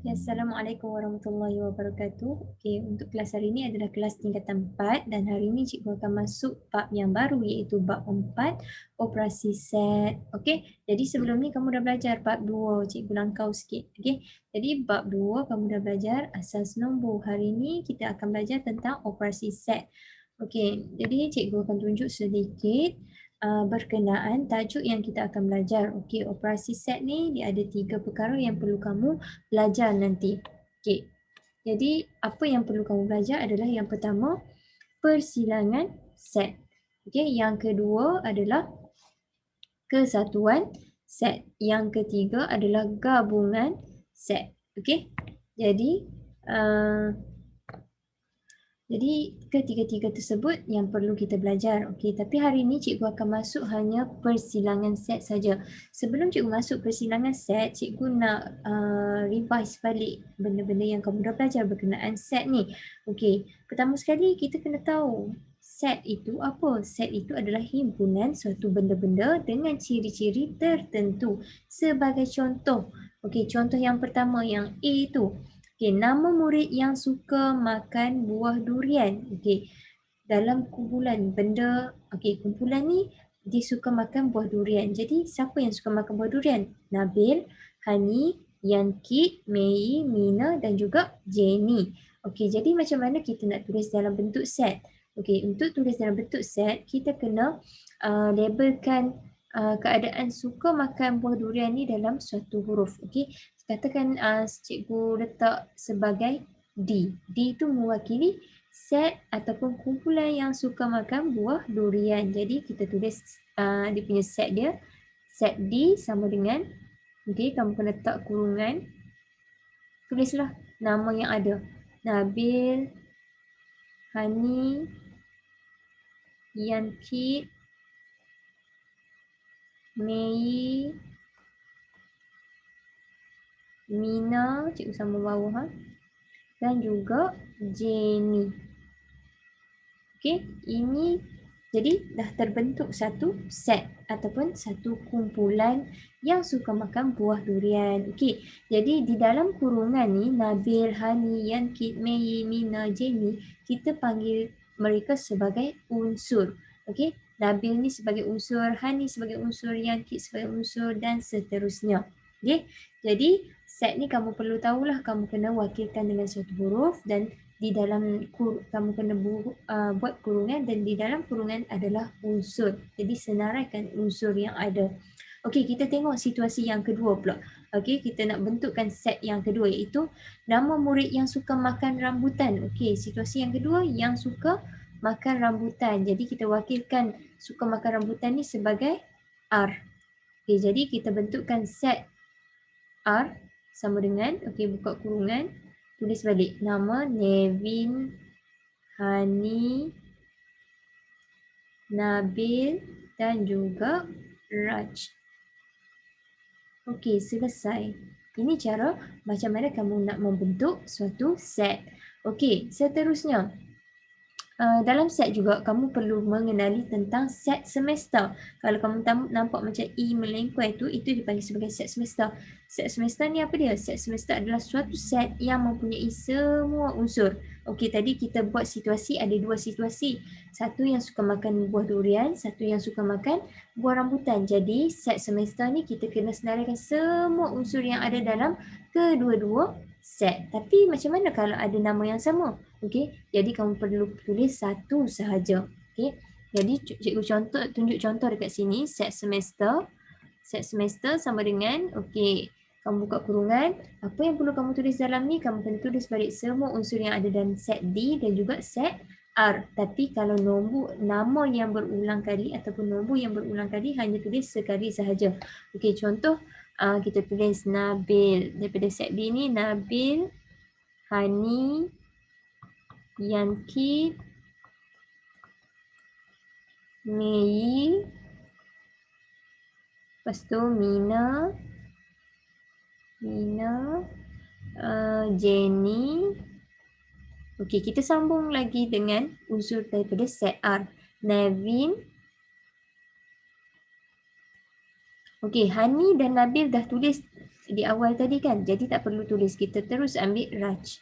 Ya, Assalamualaikum warahmatullahi wabarakatuh. Okey, untuk kelas hari ini adalah kelas tingkatan 4 dan hari ini cikgu akan masuk bab yang baru iaitu bab 4, operasi set. Okey, jadi sebelum ni kamu dah belajar bab 2, cikgu langkau sikit. Okey, jadi bab 2 kamu dah belajar asas nombor. Hari ini kita akan belajar tentang operasi set. Okey, jadi cikgu akan tunjuk sedikit berkenaan tajuk yang kita akan belajar. Okey, operasi set ni dia ada 3 perkara yang perlu kamu belajar nanti. Okey. Jadi apa yang perlu kamu belajar adalah yang pertama persilangan set. Okey, yang kedua adalah kesatuan set. Yang ketiga adalah gabungan set. Okey. Jadi ketiga-tiga tersebut yang perlu kita belajar. Okey, tapi hari ini cikgu akan masuk hanya persilangan set saja. Sebelum cikgu masuk persilangan set, cikgu nak revise balik benda-benda yang kamu dah belajar berkenaan set ni. Okey, pertama sekali kita kena tahu set itu apa? Set itu adalah himpunan suatu benda-benda dengan ciri-ciri tertentu. Sebagai contoh, okey, contoh yang pertama yang A tu. Okey, nama murid yang suka makan buah durian. Okey, dalam kumpulan benda, okey, kumpulan ni dia suka makan buah durian. Jadi siapa yang suka makan buah durian? Nabil, Hani, Yankit, Mei, Mina dan juga Jenny. Okey, jadi macam mana kita nak tulis dalam bentuk set? Okey, untuk tulis dalam bentuk set, kita kena labelkan keadaan suka makan buah durian ni dalam suatu huruf. Okey, katakan cikgu letak sebagai D. D itu mewakili set ataupun kumpulan yang suka makan buah durian. Jadi kita tulis dia punya set dia. Set D sama dengan, okey, kamu kena letak kurungan. Tulislah nama yang ada. Nabil, Hani, Yankit, Mei, Mina, cikgu sama bawah dan juga Jenny. Okey, ini jadi dah terbentuk satu set ataupun satu kumpulan yang suka makan buah durian. Okey, jadi di dalam kurungan ni Nabil, Hani, Yankit, Mei, Mina, Jenny, kita panggil mereka sebagai unsur. Okey, Nabil ni sebagai unsur, Hani sebagai unsur, Yankit sebagai unsur dan seterusnya. Okey, jadi set ni kamu perlu tahulah, kamu kena wakilkan dengan suatu huruf dan di dalam kamu kena buat kurungan dan di dalam kurungan adalah unsur. Jadi senaraikan unsur yang ada. Okey, kita tengok situasi yang kedua pula. Okey, kita nak bentukkan set yang kedua iaitu nama murid yang suka makan rambutan. Okey, situasi yang kedua yang suka makan rambutan. Jadi kita wakilkan suka makan rambutan ni sebagai R. Okey, jadi kita bentukkan set R sama dengan, okey, buka kurungan. Tulis balik nama Nevin, Hani, Nabil dan juga Raj. Okey, selesai. Ini cara macam mana kamu nak membentuk suatu set. Okey, seterusnya. Dalam set juga kamu perlu mengenali tentang set semester. Kalau kamu nampak macam E melengkuai tu, itu dipanggil sebagai set semester. Set semester ni apa dia? Set semester adalah suatu set yang mempunyai semua unsur. Okey, tadi kita buat situasi, ada dua situasi. Satu yang suka makan buah durian, satu yang suka makan buah rambutan. Jadi set semester ni kita kena senaraikan semua unsur yang ada dalam kedua-dua set. Tapi macam mana kalau ada nama yang sama? Okey, jadi kamu perlu tulis satu sahaja. Okey, jadi cikgu tunjuk contoh dekat sini. Set semester sama dengan, okey, kamu buka kurungan. Apa yang perlu kamu tulis dalam ni? Kamu kena tulis balik semua unsur yang ada dalam set D dan juga set R. Tapi kalau nombor nama yang berulang kali ataupun nombor yang berulang kali hanya tulis sekali sahaja. Okey, contoh kita tulis Nabil. Daripada set B ni Nabil, Hani, Yankit, Mei, lepas tu Mina, Jenny. Okey, kita sambung lagi dengan unsur daripada set R. Nevin. Okey, Hani dan Nabil dah tulis di awal tadi kan. Jadi tak perlu tulis, kita terus ambil Raj.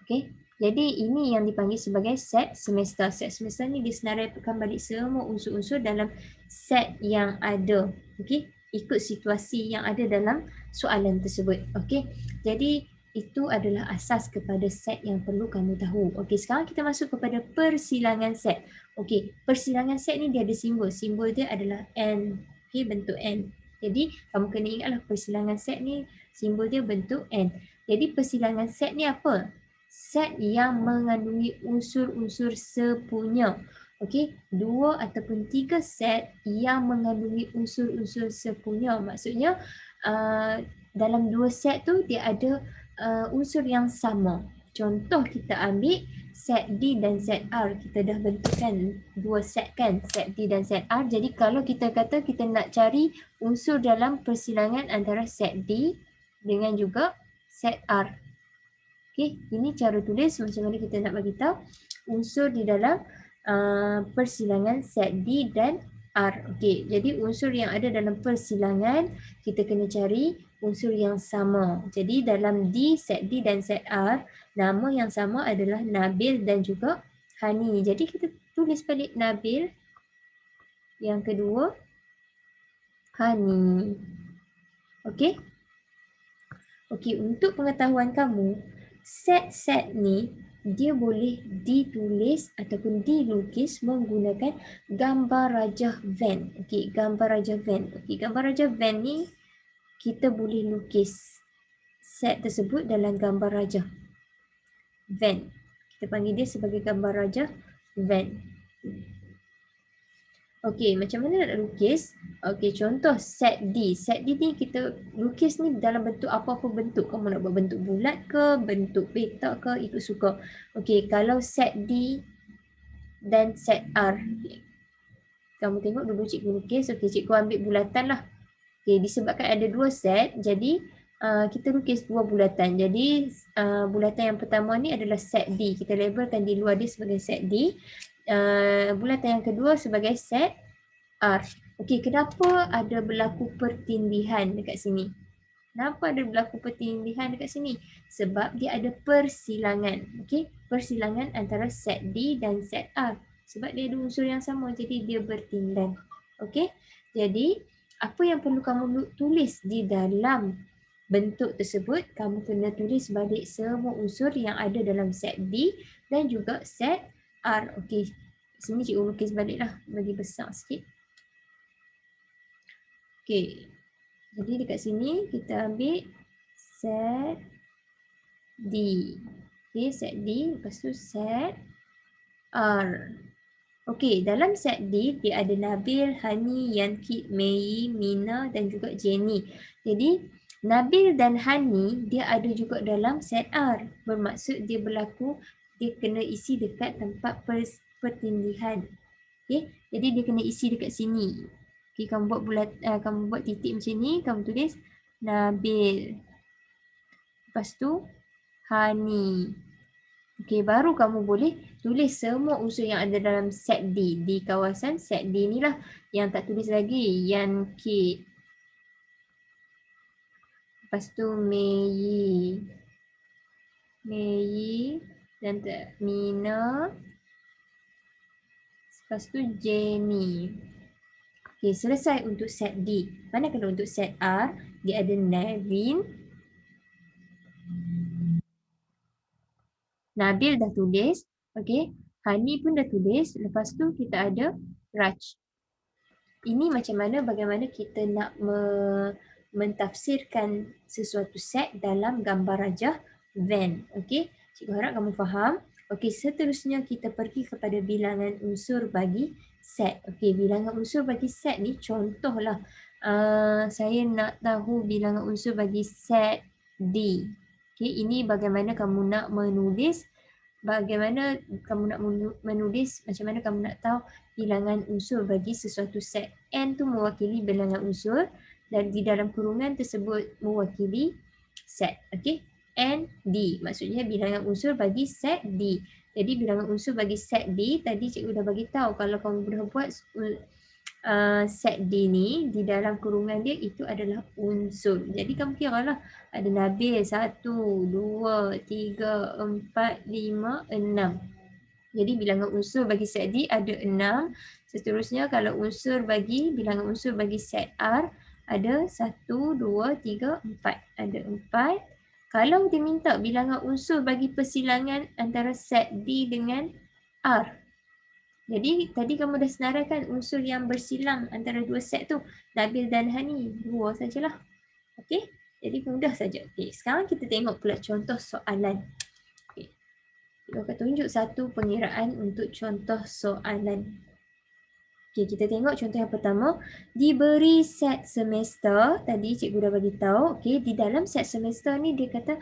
Okey. Jadi ini yang dipanggil sebagai set semesta. Set semesta ni disenaraikan balik semua unsur-unsur dalam set yang ada. Okey. Ikut situasi yang ada dalam soalan tersebut. Okey. Jadi itu adalah asas kepada set yang perlu kamu tahu. Okey, sekarang kita masuk kepada persilangan set. Okey, persilangan set ni dia ada simbol. Simbol dia adalah N. Okey, bentuk N. Jadi kamu kena ingatlah persilangan set ni simbol dia bentuk N. Jadi persilangan set ni apa? Set yang mengandungi unsur-unsur sepunya. Okey, 2 ataupun 3 set yang mengandungi unsur-unsur sepunya. Maksudnya dalam 2 set tu dia ada unsur yang sama. Contoh kita ambil set D dan set R. Kita dah bentukkan 2 set kan, set D dan set R. Jadi kalau kita kata kita nak cari unsur dalam persilangan antara set D dengan juga set R. Okey, ini cara tulis macam mana kita nak bagi tahu unsur di dalam persilangan set D dan R. Okey, jadi unsur yang ada dalam persilangan kita kena cari unsur yang sama. Jadi dalam D, set D dan set R, nama yang sama adalah Nabil dan juga Hani. Jadi kita tulis balik Nabil. Yang kedua Hani. Okey? Okey, untuk pengetahuan kamu, set-set ni dia boleh ditulis ataupun dilukis menggunakan gambar rajah Venn. Okey, gambar rajah Venn. Okey, gambar rajah Venn ni kita boleh lukis set tersebut dalam gambar rajah Venn. Kita panggil dia sebagai gambar rajah Venn. Okey, macam mana nak lukis? Okey, contoh set D. Set D ni kita lukis ni dalam bentuk apa-apa bentuk. Kamu nak buat bentuk bulat ke, bentuk petak ke, ikut suka. Okey, kalau set D dan set R. Okay. Kamu tengok dulu cikgu lukis. Okey, cikgu ambil bulatan lah. Okey, disebabkan ada 2 set, jadi kita lukis 2 bulatan. Jadi bulatan yang pertama ni adalah set D. Kita labelkan di luar dia sebagai set D. Bulatan yang kedua sebagai set R. Okey, kenapa ada berlaku pertindihan dekat sini? Kenapa ada berlaku pertindihan dekat sini? Sebab dia ada persilangan. Okey, persilangan antara set D dan set R. Sebab dia ada unsur yang sama, jadi dia bertindang. Okey, jadi apa yang perlu kamu tulis di dalam bentuk tersebut? Kamu kena tulis balik semua unsur yang ada dalam set D dan juga set R. Okey, sini cikgu lukis baliklah, bagi besar sikit. Okey, jadi dekat sini kita ambil set D. Okey, set D, lepas tu set R. Okey, dalam set D dia ada Nabil, Hani, Yanki, Mei, Mina dan juga Jenny. Jadi Nabil dan Hani dia ada juga dalam set R. Bermaksud dia berlaku, dia kena isi dekat tempat pertindihan. Okey, jadi dia kena isi dekat sini. Okey, kamu buat titik macam ni, kamu tulis Nabil. Lepas tu Hani. Okey, baru kamu boleh tulis semua unsur yang ada dalam set D. Di kawasan set D ni lah yang tak tulis lagi, Yanki. Lepas tu Mei dan Mina. Lepas tu Jenny. Okey, selesai untuk set D. Manakala untuk set R, dia ada Navin. Nabil dah tulis. Okey, Hani pun dah tulis. Lepas tu kita ada Raj. Ini macam mana bagaimana kita nak mentafsirkan sesuatu set dalam gambar rajah Venn. Okey, cikgu harap kamu faham. Okey, seterusnya kita pergi kepada bilangan unsur bagi set. Okey, bilangan unsur bagi set ni contohlah. Saya nak tahu bilangan unsur bagi set D. Okey, ini bagaimana kamu nak menulis, macam mana kamu nak tahu bilangan unsur bagi sesuatu set. N tu mewakili bilangan unsur dan di dalam kurungan tersebut mewakili set. Okey, N, D. Maksudnya bilangan unsur bagi set D. Jadi bilangan unsur bagi set D tadi cikgu dah bagi tahu, kalau kamu dah buat set D ni di dalam kurungan dia itu adalah unsur. Jadi kamu kira lah ada Nabil 1, 2, 3, 4, 5, 6. Jadi bilangan unsur bagi set D ada 6. Seterusnya kalau bilangan unsur bagi set R ada 1, 2, 3, 4. Ada 4. Kalau dia minta bilangan unsur bagi persilangan antara set D dengan R. Jadi tadi kamu dah senaraikan unsur yang bersilang antara dua set tu. Nabil dan Hani. 2 sajalah. Okey. Jadi mudah saja. Okey. Sekarang kita tengok pula contoh soalan. Okey. Kita akan tunjuk satu pengiraan untuk contoh soalan. Okey, kita tengok contoh yang pertama. Diberi set semester, tadi cikgu dah bagi tahu. Okey, di dalam set semester ni dia kata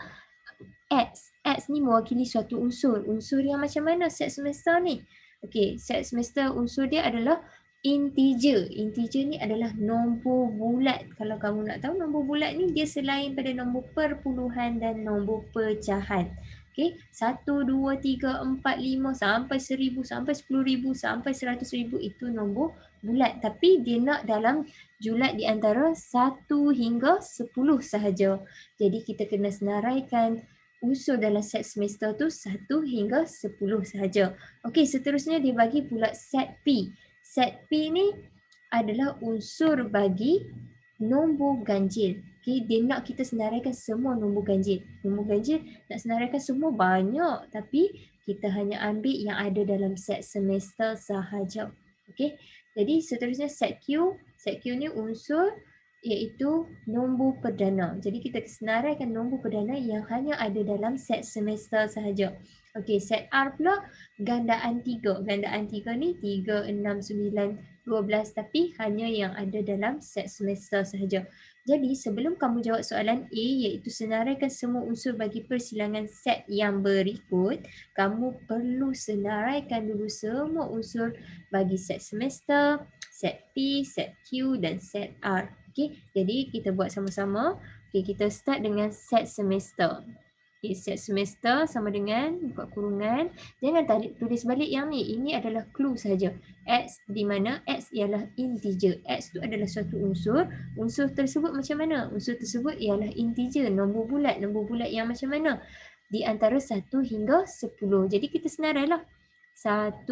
X. X ni mewakili suatu unsur. Unsur yang macam mana set semester ni? Okey, set semester unsur dia adalah integer. Integer ni adalah nombor bulat. Kalau kamu nak tahu nombor bulat ni dia selain pada nombor perpuluhan dan nombor pecahan. Okey, 1, 2, 3, 4, 5 sampai 1000, sampai 10,000, sampai 100,000 itu nombor bulat. Tapi dia nak dalam julat di antara 1 hingga 10 sahaja. Jadi kita kena senaraikan unsur dalam set semester tu 1 hingga 10 sahaja. Okey, seterusnya dia bagi pula set P. Set P ni adalah unsur bagi nombor ganjil. Okey, dia nak kita senaraikan semua nombor ganjil. Nombor ganjil nak senaraikan semua banyak, tapi kita hanya ambil yang ada dalam set semester sahaja. Okey, jadi seterusnya set Q. Set Q ni unsur iaitu nombor perdana. Jadi kita senaraikan nombor perdana yang hanya ada dalam set semester sahaja. Okey, set R pula gandaan 3. Gandaan 3 ni 3, 6, 9, 12 tapi hanya yang ada dalam set semester sahaja. Jadi sebelum kamu jawab soalan A iaitu senaraikan semua unsur bagi persilangan set yang berikut, kamu perlu senaraikan dulu semua unsur bagi set semester, set P, set Q dan set R. Okey, jadi kita buat sama-sama. Okey, kita start dengan set semester. Okay, set semester sama dengan buka kurungan. Jangan tulis balik yang ni. Ini adalah clue saja. X di mana X ialah integer. X tu adalah suatu unsur. Unsur tersebut macam mana? Unsur tersebut ialah integer, nombor bulat. Nombor bulat yang macam mana? Di antara 1 hingga 10. Jadi kita senarailah. 1,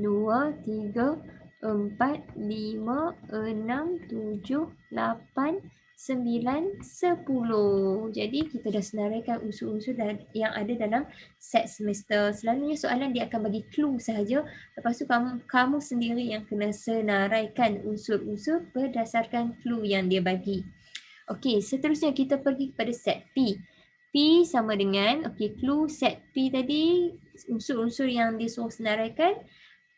2, 3, 4, 5, 6, 7, 8, 9, 10. Jadi kita dah senaraikan unsur-unsur yang ada dalam set semester. Selalunya soalan dia akan bagi clue sahaja. Lepas tu kamu sendiri yang kena senaraikan unsur-unsur berdasarkan clue yang dia bagi. Okey, seterusnya kita pergi kepada set P. P sama dengan, okey, clue set P tadi, unsur-unsur yang dia suruh senaraikan.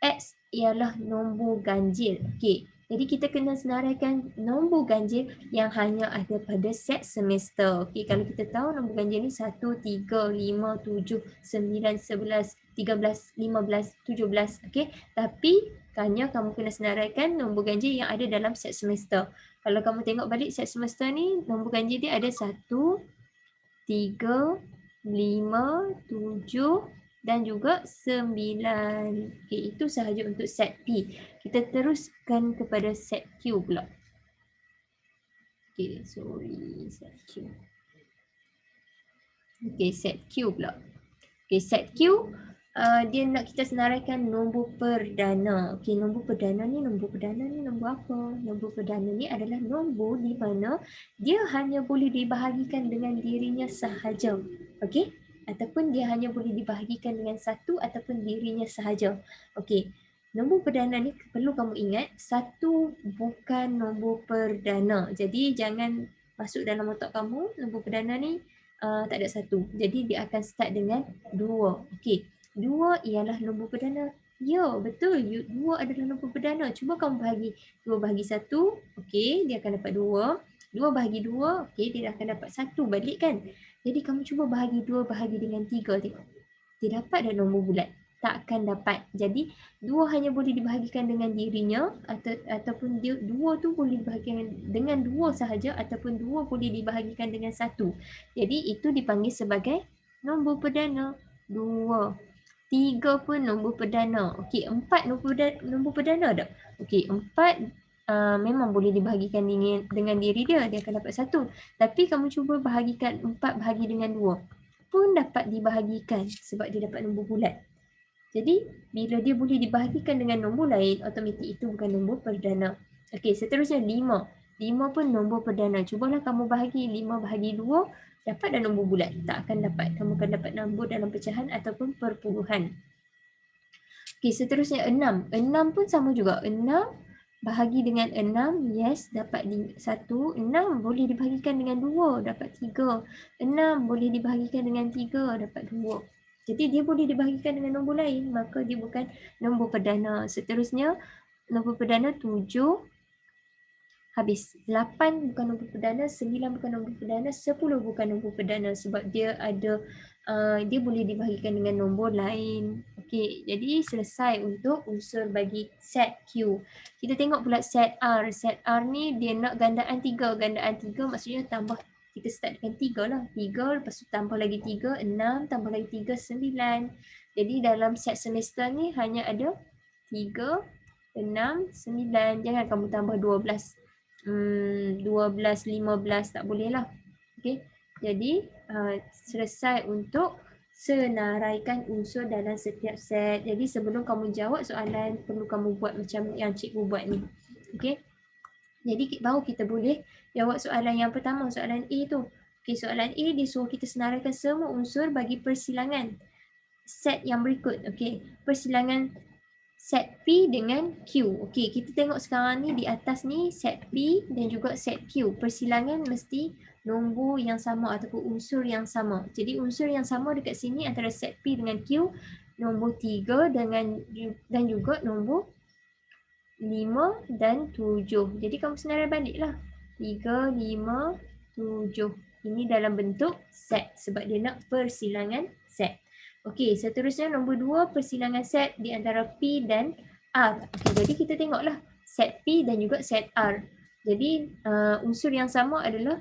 X ialah nombor ganjil. Okey, jadi kita kena senaraikan nombor ganjil yang hanya ada pada set semester. Okey, kalau kita tahu nombor ganjil ni 1, 3, 5, 7, 9, 11, 13, 15, 17. Okey, tapi hanya kamu kena senaraikan nombor ganjil yang ada dalam set semester. Kalau kamu tengok balik set semester ni, nombor ganjil dia ada 1, 3, 5, 7 dan juga 9. Okey, itu sahaja untuk set P. Kita teruskan kepada set Q pula. Okey, sorry, set Q. Okey, set Q pula. Okey, set Q dia nak kita senaraikan nombor perdana. Okey, nombor perdana ni nombor apa? Nombor perdana ni adalah nombor di mana dia hanya boleh dibahagikan dengan dirinya sahaja. Okey? Ataupun dia hanya boleh dibahagikan dengan satu ataupun dirinya sahaja. Okey, nombor perdana ni perlu kamu ingat, satu bukan nombor perdana. Jadi jangan masuk dalam otak kamu, nombor perdana ni tak ada satu. Jadi dia akan start dengan 2. Okey, 2 ialah nombor perdana. Ya, betul. 2 adalah nombor perdana. Cuba kamu bahagi 2 bahagi 1. Okey, dia akan dapat 2. 2 bahagi 2, okey, dia akan dapat 1 balik kan. Jadi kamu cuba bahagi 2 bahagi dengan 3 tengok. Dia dapat dah nombor bulat? Tak akan dapat. Jadi 2 hanya boleh dibahagikan dengan dirinya ataupun 2 tu boleh dibahagikan dengan 2 sahaja ataupun 2 boleh dibahagikan dengan 1. Jadi itu dipanggil sebagai nombor perdana 2. 3 pun nombor perdana. Okey, 4 nombor perdana tak? Okey, 4 memang boleh dibahagikan dengan diri dia akan dapat 1. Tapi kamu cuba bahagikan 4 bahagi dengan 2 pun dapat dibahagikan sebab dia dapat nombor bulat. Jadi, bila dia boleh dibahagikan dengan nombor lain, automatik itu bukan nombor perdana. Okey, seterusnya 5. 5 pun nombor perdana. Cubalah kamu bahagi 5 bahagi 2, dapat dah nombor bulat. Tak akan dapat. Kamu akan dapat nombor dalam pecahan ataupun perpuluhan. Okey, seterusnya 6. 6 pun sama juga. 6 bahagi dengan 6, yes, dapat 1. 6 boleh dibahagikan dengan 2, dapat 3. 6 boleh dibahagikan dengan 3, dapat 2. Jadi dia boleh dibahagikan dengan nombor lain, maka dia bukan nombor perdana. Seterusnya, nombor perdana 7. Habis. 8 bukan nombor perdana, 9 bukan nombor perdana, 10 bukan nombor perdana sebab dia ada dia boleh dibahagikan dengan nombor lain. Okey, jadi selesai untuk unsur bagi set Q. Kita tengok pula set R. Set R ni dia nak gandaan 3. Gandaan 3 maksudnya tambah, kita start dengan 3 lah. 3 lepas tu tambah lagi 3, 6, tambah lagi 3, 9. Jadi dalam set semester ni hanya ada 3, 6, 9. Jangan kamu tambah 12. 12, 15 tak boleh lah. Okay. Jadi selesai untuk senaraikan unsur dalam setiap set. Jadi sebelum kamu jawab soalan, perlu kamu buat macam yang cikgu buat ni. Okay. Jadi baru kita boleh jawab soalan yang pertama, soalan A tu. Okay, soalan A dia suruh kita senaraikan semua unsur bagi persilangan set yang berikut. Okay, persilangan set P dengan Q. Okey, kita tengok sekarang ni di atas ni set P dan juga set Q. Persilangan mesti nombor yang sama ataupun unsur yang sama. Jadi unsur yang sama dekat sini antara set P dengan Q, nombor 3 dan juga nombor 5 dan 7. Jadi kamu senarai baliklah. 3, 5, 7. Ini dalam bentuk set sebab dia nak persilangan set. Okey, seterusnya nombor 2, persilangan set di antara P dan R. Okay, jadi kita tengoklah set P dan juga set R. Jadi unsur yang sama adalah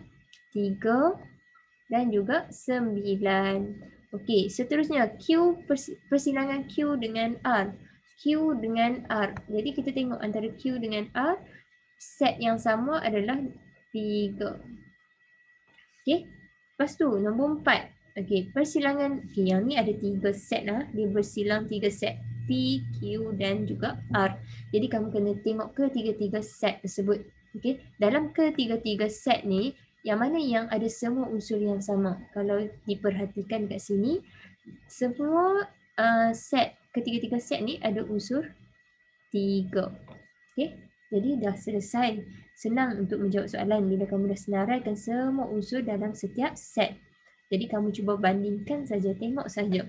3 dan juga 9. Okey, seterusnya Q, persilangan Q dengan R. Q dengan R. Jadi kita tengok antara Q dengan R, set yang sama adalah 3. Okey, lepas tu nombor 4. Okey, persilangan, yang ni ada 3 set lah. Dia bersilang 3 set. P, Q dan juga R. Jadi kamu kena tengok ketiga-tiga set tersebut. Okey, dalam ketiga-tiga set ni, yang mana yang ada semua unsur yang sama? Kalau diperhatikan kat sini, semua set, ketiga-tiga set ni ada unsur 3. Okey, jadi dah selesai. Senang untuk menjawab soalan bila kamu dah senaraikan semua unsur dalam setiap set. Jadi kamu cuba bandingkan saja, tengok saja.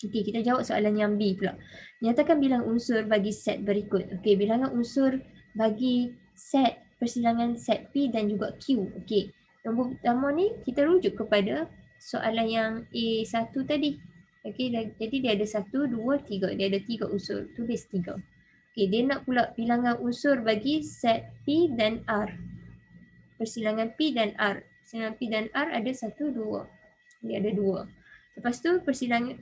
Okey, kita jawab soalan yang B pula. Nyatakan bilangan unsur bagi set berikut. Okey, bilangan unsur bagi set persilangan set P dan juga Q. Okey, nombor pertama ni kita rujuk kepada soalan yang A1 tadi. Okey, jadi dia ada 1, 2, 3. Dia ada 3 unsur. Tulis 3. Okey, dia nak pula bilangan unsur bagi set P dan R. Persilangan P dan R. Persilangan P dan R ada 1, 2. Dia ada 2. Lepas tu persilangan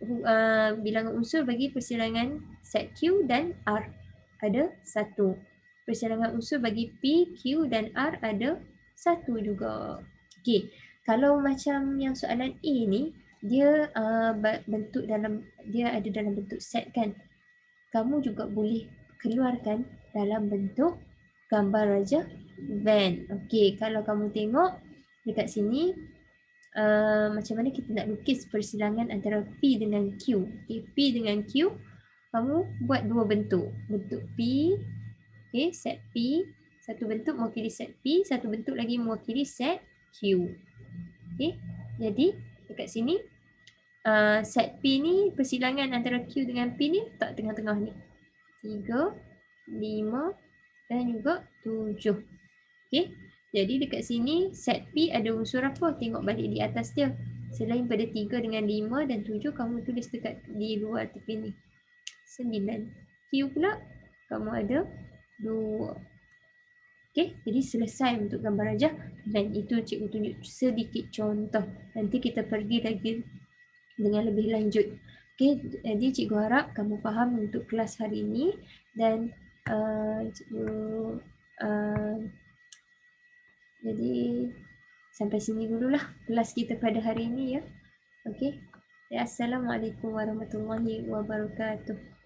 bilangan unsur bagi persilangan set Q dan R ada 1. Persilangan unsur bagi P, Q dan R ada 1 juga. Okey, kalau macam yang soalan A ni, dia bentuk dalam, dia ada dalam bentuk set kan. Kamu juga boleh keluarkan dalam bentuk gambar rajah Venn. Okey, kalau kamu tengok dekat sini, macam mana kita nak lukis persilangan antara P dengan Q. Okay, P dengan Q, kamu buat dua bentuk. Bentuk P, okay, set P. Satu bentuk mewakili set P, satu bentuk lagi mewakili set Q. Okay, jadi dekat sini, set P ni, persilangan antara Q dengan P ni tak tengah-tengah ni. 3, 5 dan juga 7. Okay. Jadi dekat sini set P ada unsur apa? Tengok balik di atas dia. Selain pada 3 dengan 5 dan 7, kamu tulis dekat di luar tepi ni. 9. Q pula kamu ada 2. Okay, jadi selesai untuk gambar rajah. Dan itu cikgu tunjuk sedikit contoh. Nanti kita pergi lagi dengan lebih lanjut. Okey, jadi cikgu harap kamu faham untuk kelas hari ini dan cikgu uh, jadi sampai sini dululah kelas kita pada hari ini ya. Okey. Ya, Assalamualaikum warahmatullahi wabarakatuh.